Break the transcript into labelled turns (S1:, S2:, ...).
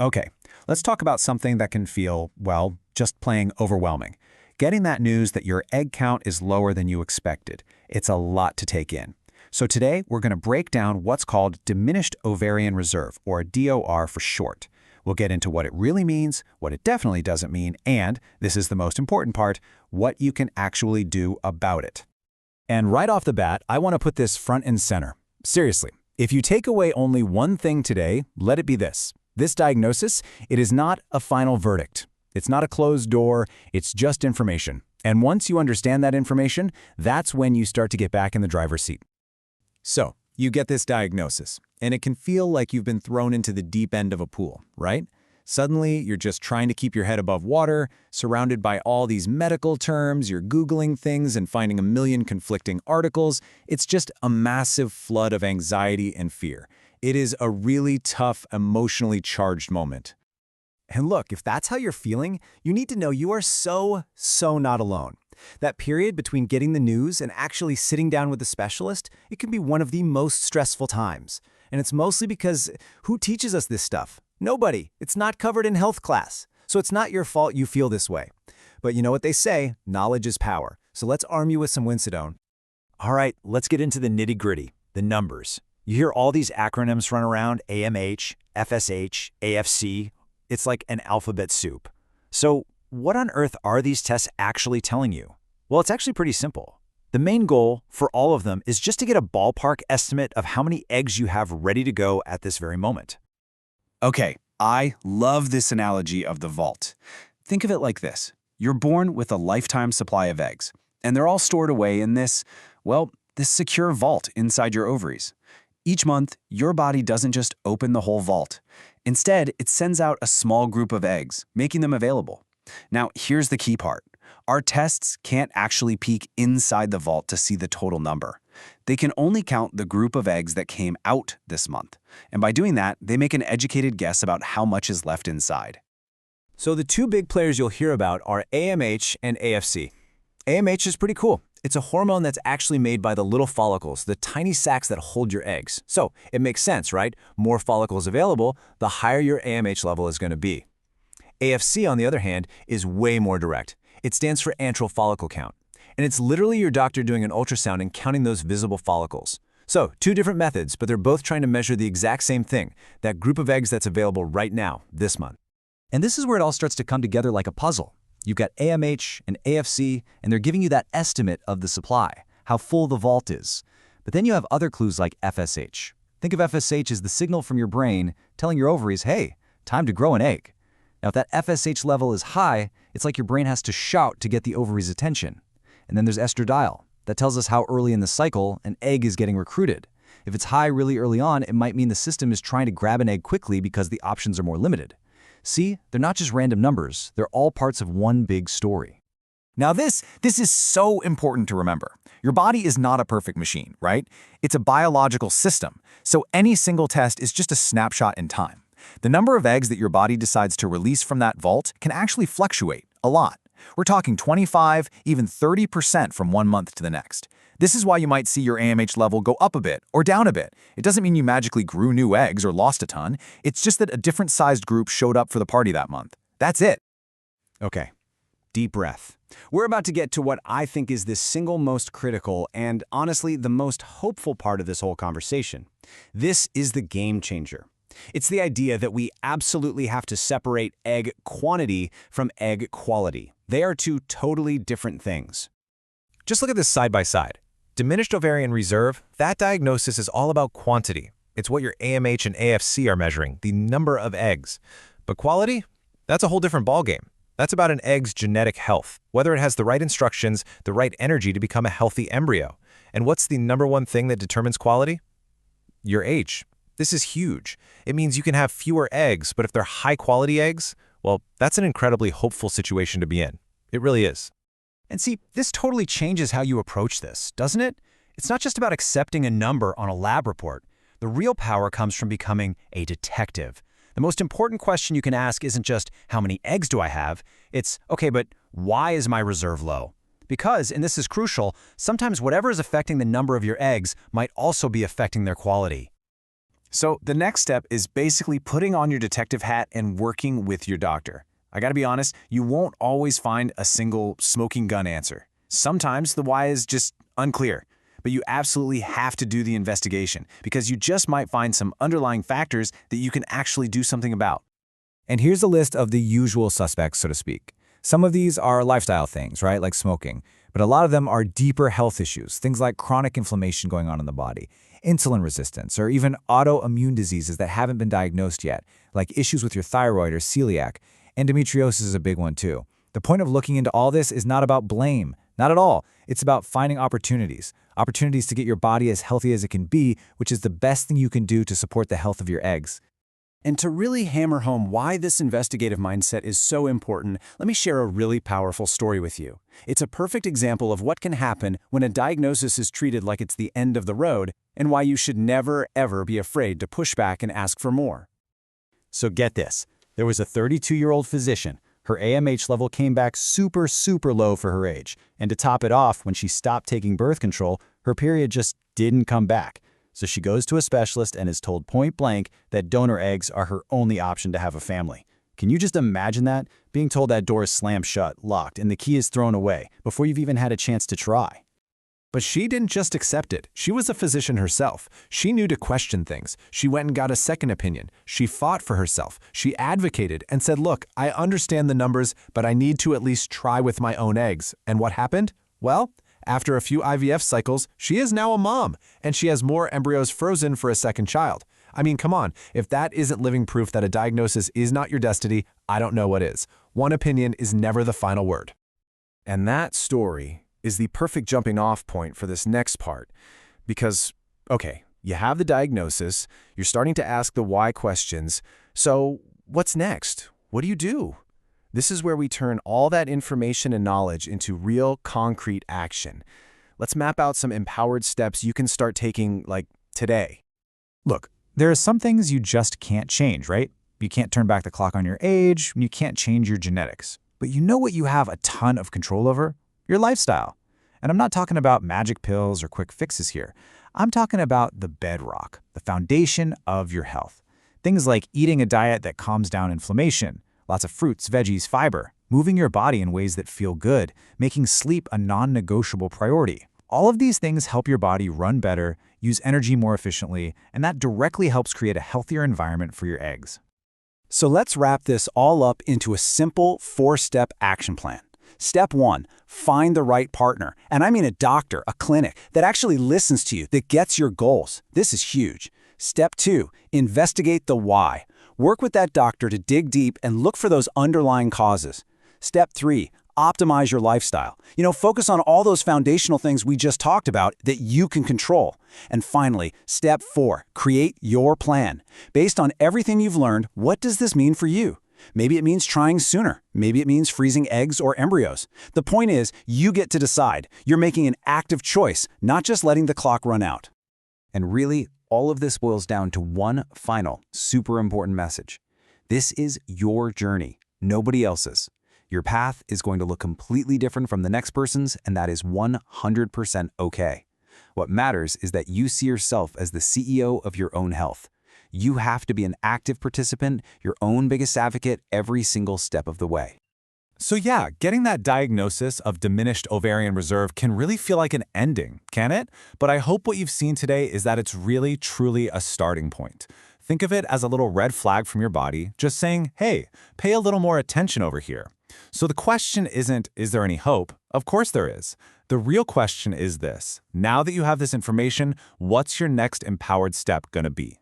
S1: Okay, let's talk about something that can feel, well, just plain overwhelming. Getting that news that your egg count is lower than you expected. It's a lot to take in. So today, we're going to break down what's called Diminished Ovarian Reserve, or DOR for short. We'll get into what it really means, what it definitely doesn't mean, and, this is the most important part, what you can actually do about it. And right off the bat, I want to put this front and center. Seriously, if you take away only one thing today, let it be this. This diagnosis, it is not a final verdict. It's not a closed door, it's just information. And once you understand that information, that's when you start to get back in the driver's seat. So, you get this diagnosis, and it can feel like you've been thrown into the deep end of a pool, right? Suddenly, you're just trying to keep your head above water, surrounded by all these medical terms, you're Googling things and finding a million conflicting articles. It's just a massive flood of anxiety and fear. It is a really tough, emotionally charged moment. And look, if that's how you're feeling, you need to know you are so not alone. That period between getting the news and actually sitting down with a specialist, it can be one of the most stressful times. And it's mostly because who teaches us this stuff? Nobody. It's not covered in health class. So it's not your fault you feel this way. But you know what they say, knowledge is power. So let's arm you with some Wincidone. All right, let's get into the nitty-gritty, the numbers. You hear all these acronyms run around, AMH, FSH, AFC. It's like an alphabet soup. So what on earth are these tests actually telling you? Well, it's actually pretty simple. The main goal for all of them is just to get a ballpark estimate of how many eggs you have ready to go at this very moment.
S2: Okay, I love this analogy of the vault. Think of it like this. You're born with a lifetime supply of eggs, and they're all stored away in this secure vault inside your ovaries. Each month, your body doesn't just open the whole vault. Instead, it sends out a small group of eggs, making them available. Now, here's the key part. Our tests can't actually peek inside the vault to see the total number. They can only count the group of eggs that came out this month. And by doing that, they make an educated guess about how much is left inside.
S1: So the two big players you'll hear about are AMH and AFC. AMH is pretty cool. It's a hormone that's actually made by the little follicles, the tiny sacs that hold your eggs. So it makes sense, right? More follicles available, the higher your AMH level is going to be. AFC, on the other hand, is way more direct. It stands for antral follicle count. And it's literally your doctor doing an ultrasound and counting those visible follicles. So, two different methods, but they're both trying to measure the exact same thing, that group of eggs that's available right now, this month. And this is where it all starts to come together like a puzzle. You've got AMH and AFC, and they're giving you that estimate of the supply, how full the vault is. But then you have other clues like FSH. Think of FSH as the signal from your brain telling your ovaries, hey, time to grow an egg. Now, if that FSH level is high, it's like your brain has to shout to get the ovary's attention. And then there's estradiol. That tells us how early in the cycle an egg is getting recruited. If it's high really early on, it might mean the system is trying to grab an egg quickly because the options are more limited. See, they're not just random numbers, they're all parts of one big story.
S2: Now this is so important to remember. Your body is not a perfect machine, right? It's a biological system, so any single test is just a snapshot in time. The number of eggs that your body decides to release from that vault can actually fluctuate a lot. We're talking 25, even 30% from one month to the next. This is why you might see your AMH level go up a bit or down a bit. It doesn't mean you magically grew new eggs or lost a ton. It's just that a different sized group showed up for the party that month. That's it.
S1: Okay, deep breath. We're about to get to what I think is the single most critical and, honestly, the most hopeful part of this whole conversation. This is the game changer. It's the idea that we absolutely have to separate egg quantity from egg quality. They are two totally different things. Just look at this side by side. Diminished ovarian reserve, that diagnosis is all about quantity. It's what your AMH and AFC are measuring, the number of eggs. But quality? That's a whole different ballgame. That's about an egg's genetic health, whether it has the right instructions, the right energy to become a healthy embryo. And what's the number one thing that determines quality? Your age. This is huge. It means you can have fewer eggs, but if they're high-quality eggs, well, that's an incredibly hopeful situation to be in. It really is. And see, this totally changes how you approach this, doesn't it? It's not just about accepting a number on a lab report. The real power comes from becoming a detective. The most important question you can ask isn't just, how many eggs do I have? It's, okay, but why is my reserve low? Because, and this is crucial, sometimes whatever is affecting the number of your eggs might also be affecting their quality.
S2: So the next step is basically putting on your detective hat and working with your doctor. I gotta be honest, you won't always find a single smoking gun answer. Sometimes the why is just unclear, but you absolutely have to do the investigation because you just might find some underlying factors that you can actually do something about.
S1: And here's a list of the usual suspects, so to speak. Some of these are lifestyle things, right, like smoking, but a lot of them are deeper health issues, things like chronic inflammation going on in the body, insulin resistance, or even autoimmune diseases that haven't been diagnosed yet, like issues with your thyroid or celiac. Endometriosis is a big one too. The point of looking into all this is not about blame, not at all. It's about finding opportunities to get your body as healthy as it can be, which is the best thing you can do to support the health of your eggs.
S2: And to really hammer home why this investigative mindset is so important, let me share a really powerful story with you. It's a perfect example of what can happen when a diagnosis is treated like it's the end of the road and why you should never, ever be afraid to push back and ask for more.
S3: So get this. There was a 32-year-old physician. Her AMH level came back super low for her age. And to top it off, when she stopped taking birth control, her period just didn't come back. So she goes to a specialist and is told point blank that donor eggs are her only option to have a family. Can you just imagine that? Being told that door is slammed shut, locked, and the key is thrown away before you've even had a chance to try.
S2: But she didn't just accept it. She was a physician herself. She knew to question things. She went and got a second opinion. She fought for herself. She advocated and said, look, I understand the numbers, but I need to at least try with my own eggs. And what happened? Well, after a few IVF cycles, she is now a mom, and she has more embryos frozen for a second child. I mean, come on, if that isn't living proof that a diagnosis is not your destiny, I don't know what is. One opinion is never the final word. And that story is the perfect jumping off point for this next part. Because, okay, you have the diagnosis, you're starting to ask the why questions, so what's next? What do you do? This is where we turn all that information and knowledge into real, concrete action. Let's map out some empowered steps you can start taking, like, today.
S1: Look, there are some things you just can't change, right? You can't turn back the clock on your age, and you can't change your genetics. But you know what you have a ton of control over? Your lifestyle. And I'm not talking about magic pills or quick fixes here. I'm talking about the bedrock, the foundation of your health. Things like eating a diet that calms down inflammation, lots of fruits, veggies, fiber, moving your body in ways that feel good, making sleep a non-negotiable priority. All of these things help your body run better, use energy more efficiently, and that directly helps create a healthier environment for your eggs.
S2: So let's wrap this all up into a simple 4-step action plan. Step 1, find the right partner. And I mean a doctor, a clinic, that actually listens to you, that gets your goals. This is huge. Step 2, investigate the why. Work with that doctor to dig deep and look for those underlying causes. Step 3, optimize your lifestyle. Focus on all those foundational things we just talked about that you can control. And finally, step 4, create your plan. Based on everything you've learned, what does this mean for you? Maybe it means trying sooner. Maybe it means freezing eggs or embryos. The point is, you get to decide. You're making an active choice, not just letting the clock run out.
S1: And really, all of this boils down to one final, super important message. This is your journey, nobody else's. Your path is going to look completely different from the next person's, and that is 100% okay. What matters is that you see yourself as the CEO of your own health. You have to be an active participant, your own biggest advocate every single step of the way.
S2: So yeah, getting that diagnosis of diminished ovarian reserve can really feel like an ending, can it? But I hope what you've seen today is that it's really, truly a starting point. Think of it as a little red flag from your body, just saying, hey, pay a little more attention over here. So the question isn't, is there any hope? Of course there is. The real question is this: now that you have this information, what's your next empowered step going to be?